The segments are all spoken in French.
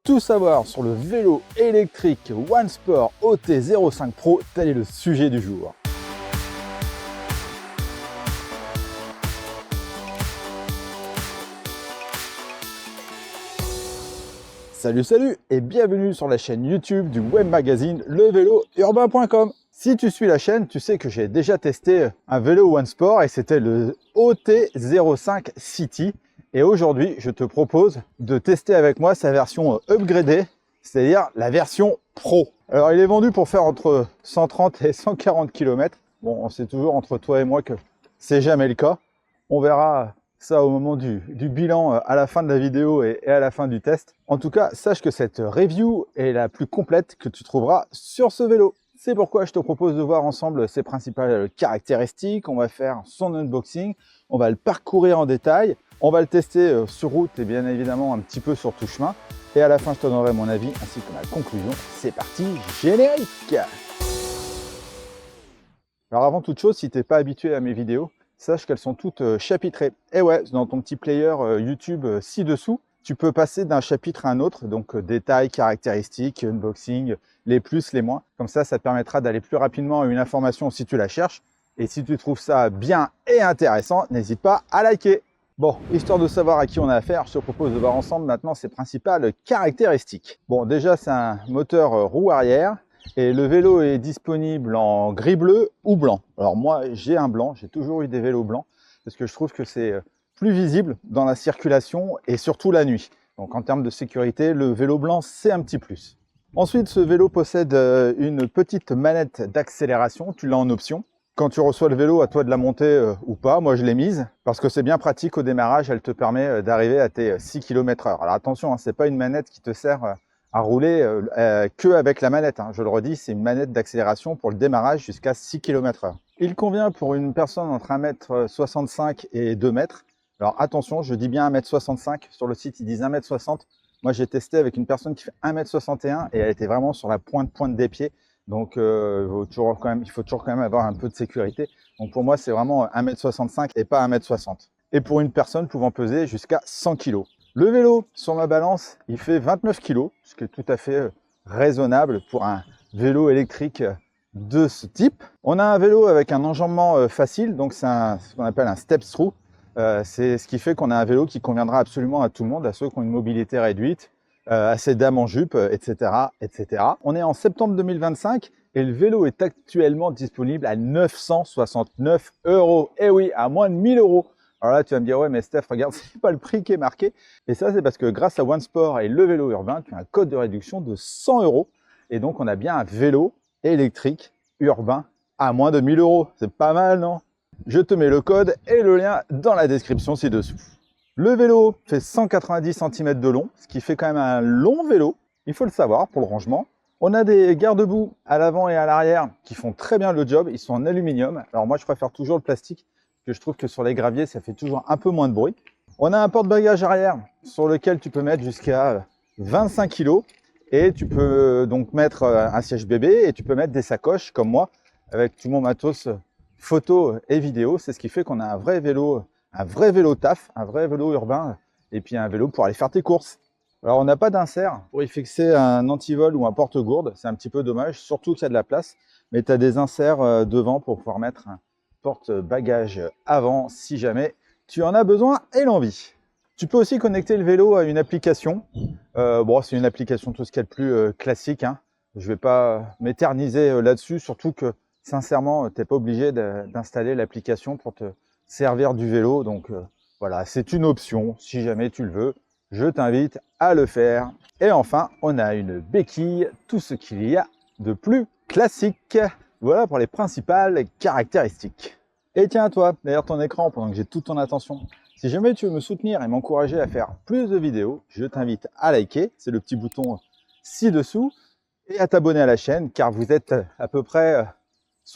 Tout savoir sur le vélo électrique OneSport OT05 Pro, tel est le sujet du jour. Salut et bienvenue sur la chaîne YouTube du web magazine levélourbain.com. Si tu suis la chaîne, tu sais que j'ai déjà testé un vélo OneSport et c'était le OT05 City. Et aujourd'hui, je te propose de tester avec moi sa version upgradée, c'est-à-dire la version Pro. Alors, il est vendu pour faire entre 130 et 140 km. Bon, on sait toujours entre toi et moi que c'est jamais le cas. On verra ça au moment du bilan à la fin de la vidéo et à la fin du test. En tout cas, sache que cette review est la plus complète que tu trouveras sur ce vélo. C'est pourquoi je te propose de voir ensemble ses principales caractéristiques. On va faire son unboxing, on va le parcourir en détail. On va le tester sur route et bien évidemment un petit peu sur tout chemin. Et à la fin, je te donnerai mon avis ainsi que ma conclusion. C'est parti, générique! Alors avant toute chose, si tu n'es pas habitué à mes vidéos, sache qu'elles sont toutes chapitrées. Et ouais, dans ton petit player YouTube ci-dessous, tu peux passer d'un chapitre à un autre. Donc détails, caractéristiques, unboxing, les plus, les moins. Comme ça te permettra d'aller plus rapidement à une information si tu la cherches. Et si tu trouves ça bien et intéressant, n'hésite pas à liker. Bon, histoire de savoir à qui on a affaire, je te propose de voir ensemble maintenant ses principales caractéristiques. Bon, déjà, c'est un moteur roue arrière et le vélo est disponible en gris bleu ou blanc. Alors moi, j'ai un blanc, j'ai toujours eu des vélos blancs parce que je trouve que c'est plus visible dans la circulation et surtout la nuit. Donc en termes de sécurité, le vélo blanc, c'est un petit plus. Ensuite, ce vélo possède une petite manette d'accélération, tu l'as en option. Quand tu reçois le vélo, à toi de la monter ou pas. Moi, je l'ai mise parce que c'est bien pratique au démarrage. Elle te permet d'arriver à tes 6 km/h. Alors attention, hein, ce n'est pas une manette qui te sert à rouler que avec la manette. Hein. Je le redis, c'est une manette d'accélération pour le démarrage jusqu'à 6 km/h. Il convient pour une personne entre 1m65 et 2 mètres. Alors attention, je dis bien 1m65. Sur le site, ils disent 1m60. Moi, j'ai testé avec une personne qui fait 1m61 et elle était vraiment sur la pointe des pieds. Donc, il faut toujours quand même avoir un peu de sécurité. Donc, pour moi, c'est vraiment 1m65 et pas 1m60. Et pour une personne pouvant peser jusqu'à 100 kg. Le vélo, sur ma balance, il fait 29 kg, ce qui est tout à fait raisonnable pour un vélo électrique de ce type. On a un vélo avec un enjambement facile, donc c'est ce qu'on appelle un step-through. C'est ce qui fait qu'on a un vélo qui conviendra absolument à tout le monde, à ceux qui ont une mobilité réduite, à ces dames en jupe, etc., etc. On est en septembre 2025 et le vélo est actuellement disponible à 969 €. Eh oui, à moins de 1000 €. Alors là, tu vas me dire, ouais, mais Steph, regarde, c'est pas le prix qui est marqué. Et ça, c'est parce que grâce à OneSport et le vélo urbain, tu as un code de réduction de 100 €. Et donc, on a bien un vélo électrique urbain à moins de 1000 €. C'est pas mal, non? Je te mets le code et le lien dans la description ci-dessous. Le vélo fait 190 cm de long, ce qui fait quand même un long vélo, il faut le savoir pour le rangement. On a des garde-boue à l'avant et à l'arrière qui font très bien le job, ils sont en aluminium. Alors moi je préfère toujours le plastique, parce que je trouve que sur les graviers ça fait toujours un peu moins de bruit. On a un porte-bagages arrière sur lequel tu peux mettre jusqu'à 25 kg et tu peux donc mettre un siège bébé et tu peux mettre des sacoches comme moi avec tout mon matos photo et vidéo. C'est ce qui fait qu'on a un vrai vélo taf, un vrai vélo urbain et puis un vélo pour aller faire tes courses. Alors on n'a pas d'insert pour y fixer un antivol ou un porte-gourde, c'est un petit peu dommage, surtout qu'il y a de la place, mais tu as des inserts devant pour pouvoir mettre un porte-bagages avant si jamais tu en as besoin et l'envie. Tu peux aussi connecter le vélo à une application. Bon, c'est une application tout ce qu'il y a de plus classique, hein. Je ne vais pas m'éterniser là-dessus, surtout que sincèrement, tu n'es pas obligé d'installer l'application pour te servir du vélo. Donc voilà, c'est une option. Si jamais tu le veux, je t'invite à le faire. Et enfin, on a une béquille, tout ce qu'il y a de plus classique. Voilà pour les principales caractéristiques. Et tiens, toi, derrière ton écran, pendant que j'ai toute ton attention, si jamais tu veux me soutenir et m'encourager à faire plus de vidéos, je t'invite à liker. C'est le petit bouton ci-dessous. Et à t'abonner à la chaîne, car vous êtes à peu près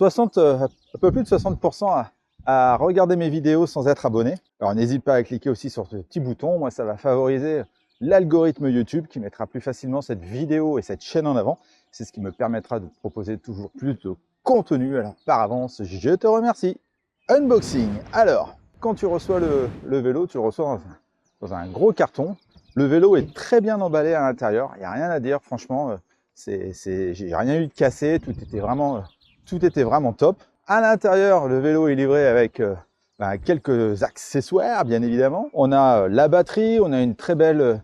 un peu plus de 60% à regarder mes vidéos sans être abonné. Alors n'hésite pas à cliquer aussi sur ce petit bouton, moi ça va favoriser l'algorithme YouTube qui mettra plus facilement cette vidéo et cette chaîne en avant. C'est ce qui me permettra de te proposer toujours plus de contenu. Alors par avance, je te remercie. Unboxing. Alors, quand tu reçois le vélo, tu le reçois dans un gros carton. Le vélo est très bien emballé à l'intérieur, il n'y a rien à dire, franchement, j'ai rien eu de cassé, tout était vraiment top. À l'intérieur, le vélo est livré avec quelques accessoires, bien évidemment. On a la batterie, on a une très belle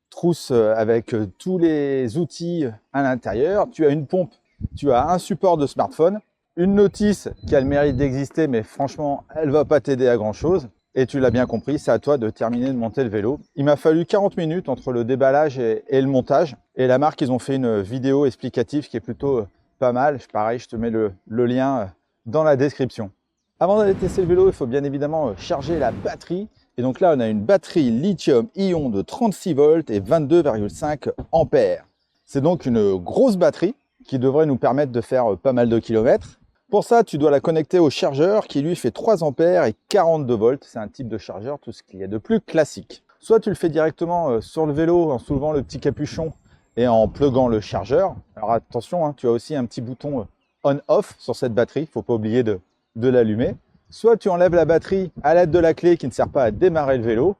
trousse avec tous les outils à l'intérieur. Tu as une pompe, tu as un support de smartphone, une notice qui a le mérite d'exister, mais franchement, elle ne va pas t'aider à grand chose. Et tu l'as bien compris, c'est à toi de terminer de monter le vélo. Il m'a fallu 40 minutes entre le déballage et le montage. Et la marque, ils ont fait une vidéo explicative qui est plutôt pas mal. Pareil, je te mets le lien dans la description. Avant d'aller tester le vélo, il faut bien évidemment charger la batterie. Et donc là, on a une batterie lithium-ion de 36 volts et 22,5 ampères. C'est donc une grosse batterie qui devrait nous permettre de faire pas mal de kilomètres. Pour ça, tu dois la connecter au chargeur qui lui fait 3 ampères et 42 volts. C'est un type de chargeur, tout ce qu'il y a de plus classique. Soit tu le fais directement sur le vélo en soulevant le petit capuchon et en pluguant le chargeur. Alors attention, hein, tu as aussi un petit bouton on-off sur cette batterie. Il ne faut pas oublier de l'allumer. Soit tu enlèves la batterie à l'aide de la clé qui ne sert pas à démarrer le vélo.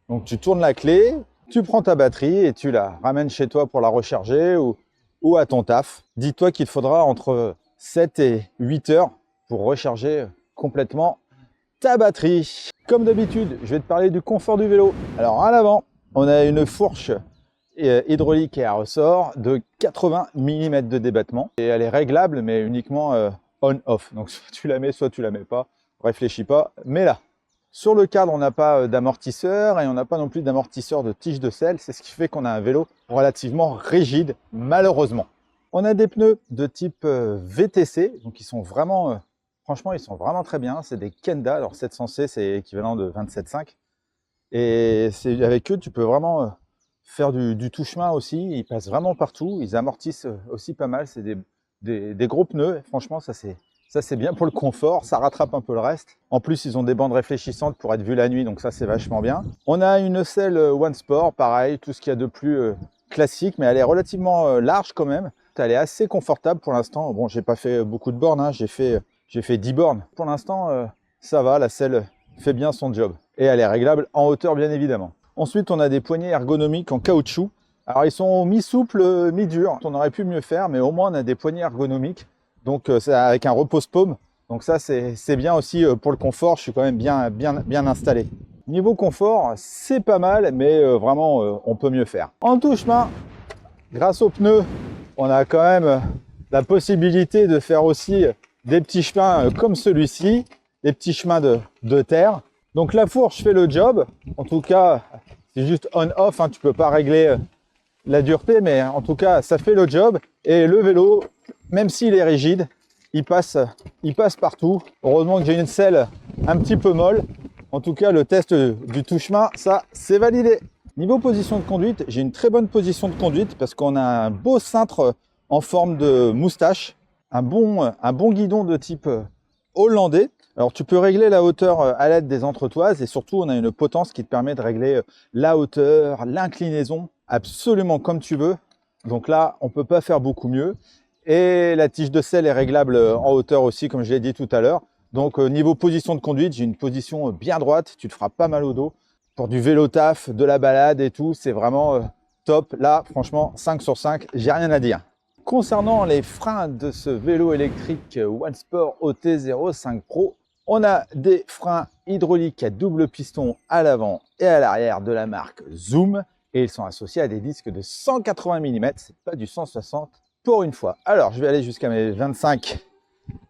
Donc tu tournes la clé, tu prends ta batterie et tu la ramènes chez toi pour la recharger ou à ton taf. Dis-toi qu'il faudra entre 7 et 8 heures pour recharger complètement ta batterie. Comme d'habitude, je vais te parler du confort du vélo. Alors à l'avant, on a une fourche hydraulique et à ressort de 80 mm de débattement. Et elle est réglable, mais uniquement on-off. Donc soit tu la mets, soit tu la mets pas. Réfléchis pas, mais là. Sur le cadre, on n'a pas d'amortisseur et on n'a pas non plus d'amortisseur de tige de selle. C'est ce qui fait qu'on a un vélo relativement rigide, malheureusement. On a des pneus de type VTC, donc ils sont vraiment, franchement, ils sont vraiment très bien. C'est des Kenda, alors 700C, c'est équivalent de 27,5. Et avec eux, tu peux vraiment faire du tout-chemin aussi. Ils passent vraiment partout, ils amortissent aussi pas mal. C'est des gros pneus, franchement, ça c'est bien pour le confort, ça rattrape un peu le reste. En plus, ils ont des bandes réfléchissantes pour être vus la nuit, donc ça c'est vachement bien. On a une selle One Sport, pareil, tout ce qu'il y a de plus classique, mais elle est relativement large quand même. Elle est assez confortable pour l'instant. Bon, j'ai pas fait beaucoup de bornes, hein. J'ai fait 10 bornes. Pour l'instant, ça va, la selle fait bien son job. Et elle est réglable en hauteur, bien évidemment. Ensuite, on a des poignées ergonomiques en caoutchouc. Alors, ils sont mi-souples, mi-durs. On aurait pu mieux faire, mais au moins, on a des poignées ergonomiques. Donc c'est avec un repose-paume. Donc ça c'est bien aussi pour le confort, je suis quand même bien installé. Niveau confort, c'est pas mal, mais vraiment on peut mieux faire. En tout-chemin, grâce aux pneus, on a quand même la possibilité de faire aussi des petits chemins comme celui-ci, des petits chemins de terre. Donc la fourche fait le job, en tout cas c'est juste on-off, hein, tu peux pas régler la dureté, mais en tout cas ça fait le job. Et le vélo, même s'il est rigide, il passe partout. Heureusement que j'ai une selle un petit peu molle. En tout cas, le test du tout-chemin, ça, c'est validé. Niveau position de conduite, j'ai une très bonne position de conduite parce qu'on a un beau cintre en forme de moustache, un bon guidon de type hollandais. Alors, tu peux régler la hauteur à l'aide des entretoises et surtout, on a une potence qui te permet de régler la hauteur, l'inclinaison, absolument comme tu veux. Donc là, on ne peut pas faire beaucoup mieux. Et la tige de selle est réglable en hauteur aussi, comme je l'ai dit tout à l'heure. Donc niveau position de conduite, j'ai une position bien droite, tu te feras pas mal au dos. Pour du vélo taf, de la balade et tout, c'est vraiment top. Là, franchement, 5 sur 5, j'ai rien à dire. Concernant les freins de ce vélo électrique One Sport OT05 Pro, on a des freins hydrauliques à double piston à l'avant et à l'arrière de la marque Zoom. Et ils sont associés à des disques de 180 mm, c'est pas du 160 pour une fois. Alors, je vais aller jusqu'à mes 25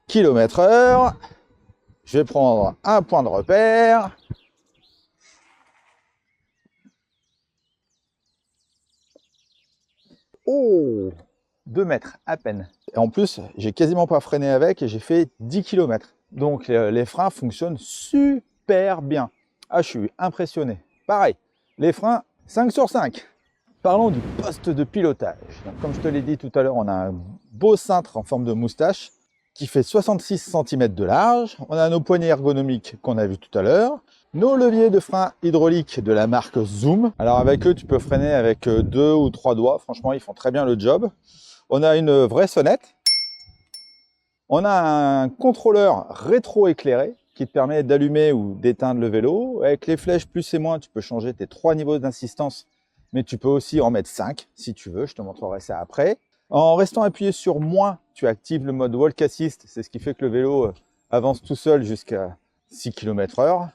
km/h. Je vais prendre un point de repère. Oh, 2 mètres à peine. Et en plus, j'ai quasiment pas freiné avec et j'ai fait 10 km. Donc, les freins fonctionnent super bien. Ah, je suis impressionné. Pareil, les freins, 5 sur 5. Parlons du poste de pilotage. Donc, comme je te l'ai dit tout à l'heure, on a un beau cintre en forme de moustache qui fait 66 cm de large. On a nos poignées ergonomiques qu'on a vu tout à l'heure. Nos leviers de frein hydrauliques de la marque Zoom. Alors avec eux, tu peux freiner avec 2 ou 3 doigts. Franchement, ils font très bien le job. On a une vraie sonnette. On a un contrôleur rétro-éclairé qui te permet d'allumer ou d'éteindre le vélo. Avec les flèches plus et moins, tu peux changer tes 3 niveaux d'assistance mais tu peux aussi en mettre 5 si tu veux, je te montrerai ça après. En restant appuyé sur moins, tu actives le mode Walk Assist, c'est ce qui fait que le vélo avance tout seul jusqu'à 6 km/h.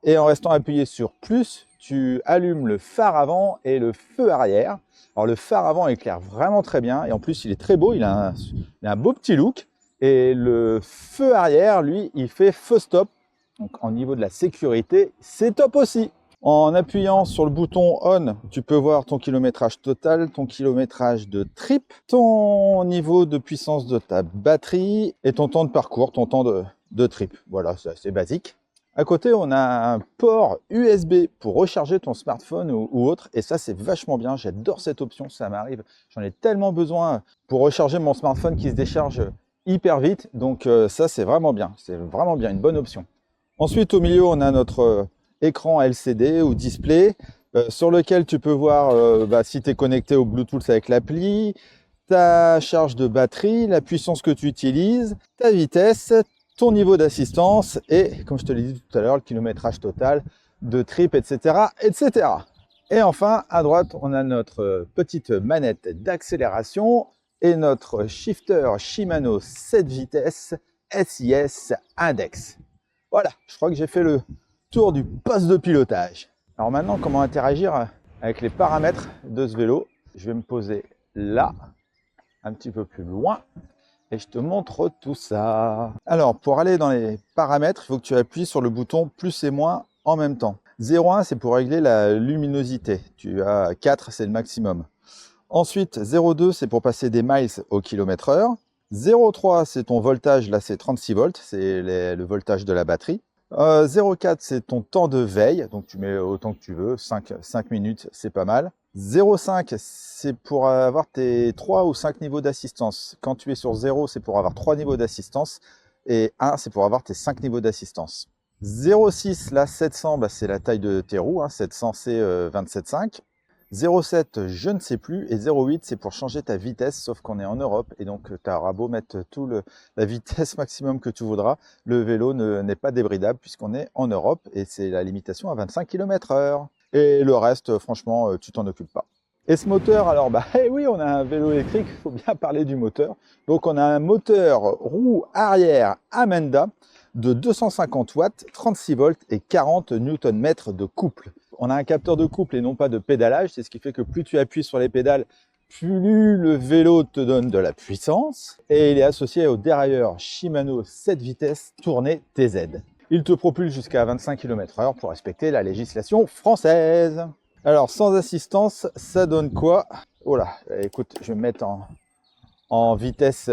Et en restant appuyé sur plus, tu allumes le phare avant et le feu arrière. Alors le phare avant éclaire vraiment très bien et en plus il est très beau, il a un beau petit look. Et le feu arrière, lui, il fait feu stop. Donc en niveau de la sécurité, c'est top aussi. En appuyant sur le bouton on, tu peux voir ton kilométrage total, ton kilométrage de trip, ton niveau de puissance de ta batterie et ton temps de parcours, ton temps de trip. Voilà, c'est assez basique. À côté, on a un port USB pour recharger ton smartphone ou autre. Et ça, c'est vachement bien. J'adore cette option, ça m'arrive. J'en ai tellement besoin pour recharger mon smartphone qui se décharge hyper vite. Donc ça, c'est vraiment bien. C'est vraiment bien, une bonne option. Ensuite, au milieu, on a notre écran LCD ou display sur lequel tu peux voir si tu es connecté au Bluetooth avec l'appli, ta charge de batterie, la puissance que tu utilises, ta vitesse, ton niveau d'assistance et, comme je te l'ai dit tout à l'heure, le kilométrage total de trip, etc., etc. Et enfin, à droite, on a notre petite manette d'accélération et notre shifter Shimano 7 vitesses SIS Index. Voilà, je crois que j'ai fait le tour du poste de pilotage. Alors maintenant, comment interagir avec les paramètres de ce vélo? Je vais me poser là, un petit peu plus loin. Et je te montre tout ça. Alors, pour aller dans les paramètres, il faut que tu appuies sur le bouton plus et moins en même temps. 0,1, c'est pour régler la luminosité. Tu as 4, c'est le maximum. Ensuite, 0,2, c'est pour passer des miles au km/h. 0,3, c'est ton voltage, là c'est 36 volts, c'est le voltage de la batterie. 0,4, c'est ton temps de veille, donc tu mets autant que tu veux, 5 minutes, c'est pas mal. 0,5, c'est pour avoir tes 3 ou 5 niveaux d'assistance. Quand tu es sur 0, c'est pour avoir 3 niveaux d'assistance. Et 1, c'est pour avoir tes 5 niveaux d'assistance. 0,6, là, 700, c'est la taille de tes roues. 700, c'est 27,5. 0,7, je ne sais plus. Et 0,8, c'est pour changer ta vitesse, sauf qu'on est en Europe. Et donc, tu auras beau mettre la vitesse maximum que tu voudras. Le vélo n'est pas débridable puisqu'on est en Europe. Et c'est la limitation à 25 km/h. Et le reste, franchement, tu t'en occupes pas. Et ce moteur, alors, oui, on a un vélo électrique, il faut bien parler du moteur. Donc, on a un moteur roue arrière Amenda de 250 watts, 36 volts et 40 Nm de couple. On a un capteur de couple et non pas de pédalage. C'est ce qui fait que plus tu appuies sur les pédales, plus le vélo te donne de la puissance. Et il est associé au dérailleur Shimano 7 vitesses tourné TZ. Il te propulse jusqu'à 25 km/h pour respecter la législation française. Alors, sans assistance, ça donne quoi? Oh là, écoute, je vais me mettre en vitesse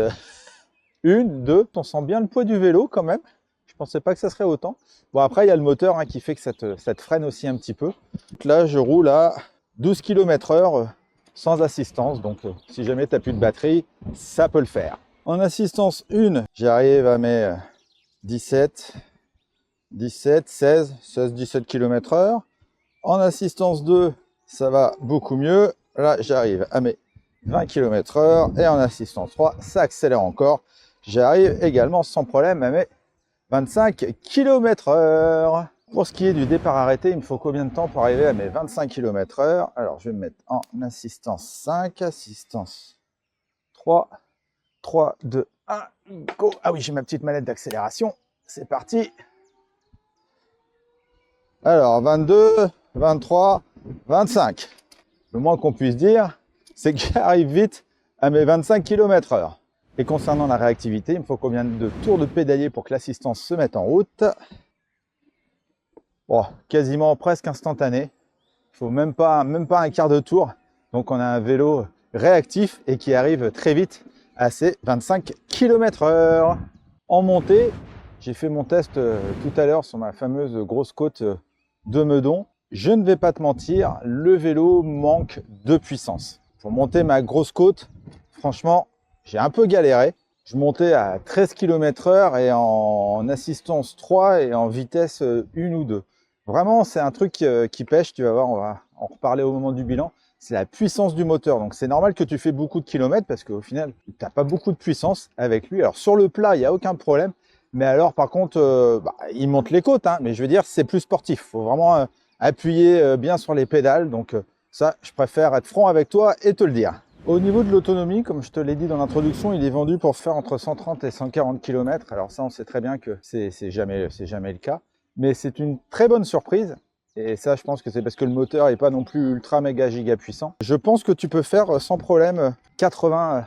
1, 2. On sent bien le poids du vélo quand même. Je pensais pas que ça serait autant. Bon, après, il y a le moteur qui fait que ça te freine aussi un petit peu. Donc là, je roule à 12 km/h sans assistance. Donc, si jamais tu n'as plus de batterie, ça peut le faire. En assistance 1, j'arrive à mes 17, 16, 17 km/h. En assistance 2, ça va beaucoup mieux. Là, j'arrive à mes 20 km/h. Et en assistance 3, ça accélère encore. J'arrive également sans problème à mes 25 km/h. Pour ce qui est du départ arrêté, il me faut combien de temps pour arriver à mes 25 km/h? Alors, je vais me mettre en assistance 5, assistance 3, 3, 2, 1, go! Ah oui, j'ai ma petite manette d'accélération. C'est parti! Alors, 22, 23, 25. Le moins qu'on puisse dire, c'est que j'arrive vite à mes 25 km/h. Et concernant la réactivité, il me faut combien de tours de pédalier pour que l'assistance se mette en route? Bon, quasiment presque instantané. Il faut même pas un quart de tour. Donc on a un vélo réactif et qui arrive très vite à ses 25 km/h. En montée, j'ai fait mon test tout à l'heure sur ma fameuse grosse côte de Meudon. Je ne vais pas te mentir, le vélo manque de puissance. Pour monter ma grosse côte, franchement, j'ai un peu galéré. Je montais à 13 km/h et en assistance 3 et en vitesse 1 ou 2. Vraiment, c'est un truc qui pêche, tu vas voir, on va en reparler au moment du bilan. C'est la puissance du moteur. Donc c'est normal que tu fais beaucoup de kilomètres parce qu'au final, tu n'as pas beaucoup de puissance avec lui. Alors sur le plat, il n'y a aucun problème. Mais alors par contre, il monte les côtes. Mais je veux dire, c'est plus sportif. Il faut vraiment appuyer bien sur les pédales. Donc Ça, je préfère être franc avec toi et te le dire. Au niveau de l'autonomie, comme je te l'ai dit dans l'introduction, il est vendu pour faire entre 130 et 140 km. Alors ça, on sait très bien que c'est jamais le cas. Mais c'est une très bonne surprise. Et ça, je pense que c'est parce que le moteur n'est pas non plus ultra méga giga puissant. Je pense que tu peux faire sans problème 80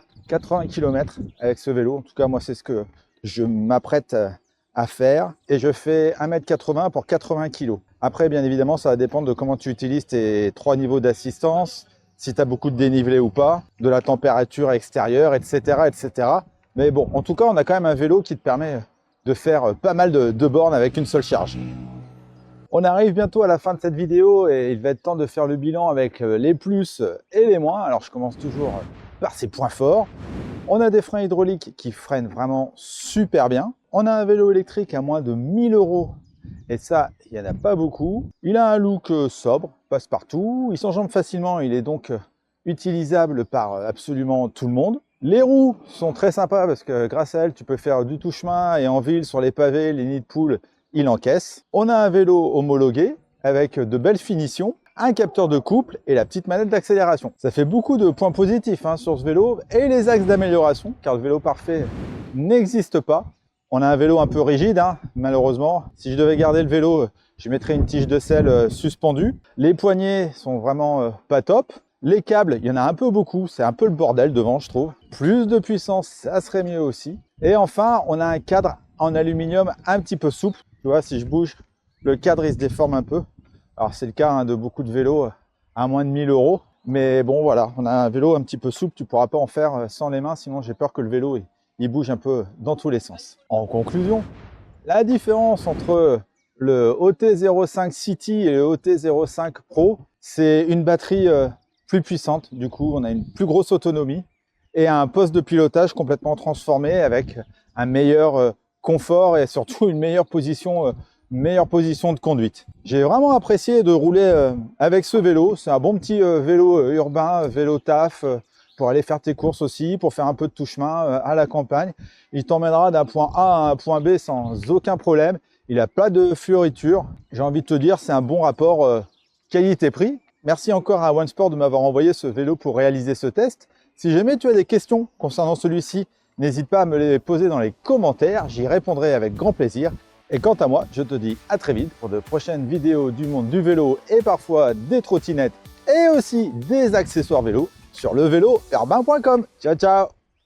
km avec ce vélo. En tout cas, moi, c'est ce que je m'apprête à faire. Et je fais 1,80 m pour 80 kg. Après, bien évidemment, ça va dépendre de comment tu utilises tes 3 niveaux d'assistance, si tu as beaucoup de dénivelé ou pas, de la température extérieure, etc., etc. Mais bon, en tout cas, on a quand même un vélo qui te permet de faire pas mal de bornes avec une seule charge. On arrive bientôt à la fin de cette vidéo et il va être temps de faire le bilan avec les plus et les moins. Alors, je commence toujours par ses points forts. On a des freins hydrauliques qui freinent vraiment super bien. On a un vélo électrique à moins de 1000 € et ça, il n'y en a pas beaucoup. Il a un look sobre, passe-partout. Il s'enjambe facilement, il est donc utilisable par absolument tout le monde. Les roues sont très sympas parce que grâce à elles, tu peux faire du tout-chemin et en ville, sur les pavés, les nids de poules, il encaisse. On a un vélo homologué avec de belles finitions, un capteur de couple et la petite manette d'accélération. Ça fait beaucoup de points positifs sur ce vélo et les axes d'amélioration, car le vélo parfait n'existe pas. On a un vélo un peu rigide, malheureusement. Si je devais garder le vélo, je mettrais une tige de selle suspendue. Les poignées sont vraiment pas top. Les câbles, il y en a un peu beaucoup, c'est un peu le bordel devant, je trouve. Plus de puissance, ça serait mieux aussi. Et enfin, on a un cadre en aluminium un petit peu souple. Tu vois, si je bouge, le cadre il se déforme un peu. Alors c'est le cas de beaucoup de vélos à moins de 1000 €. Mais bon, voilà, on a un vélo un petit peu souple, tu ne pourras pas en faire sans les mains, sinon j'ai peur que le vélo il bouge un peu dans tous les sens. En conclusion, la différence entre le OT05 City et le OT05 Pro, c'est une batterie plus puissante. Du coup, on a une plus grosse autonomie et un poste de pilotage complètement transformé avec un meilleur confort et surtout une meilleure position de conduite. J'ai vraiment apprécié de rouler avec ce vélo. C'est un bon petit vélo urbain, vélo taf, pour aller faire tes courses aussi, pour faire un peu de tout-chemin à la campagne. Il t'emmènera d'un point A à un point B sans aucun problème. Il n'a pas de fioritures. J'ai envie de te dire, c'est un bon rapport qualité-prix. Merci encore à OneSport de m'avoir envoyé ce vélo pour réaliser ce test. Si jamais tu as des questions concernant celui-ci, n'hésite pas à me les poser dans les commentaires. J'y répondrai avec grand plaisir. Et quant à moi, je te dis à très vite pour de prochaines vidéos du monde du vélo et parfois des trottinettes et aussi des accessoires vélo sur levélourbain.com. Ciao, ciao!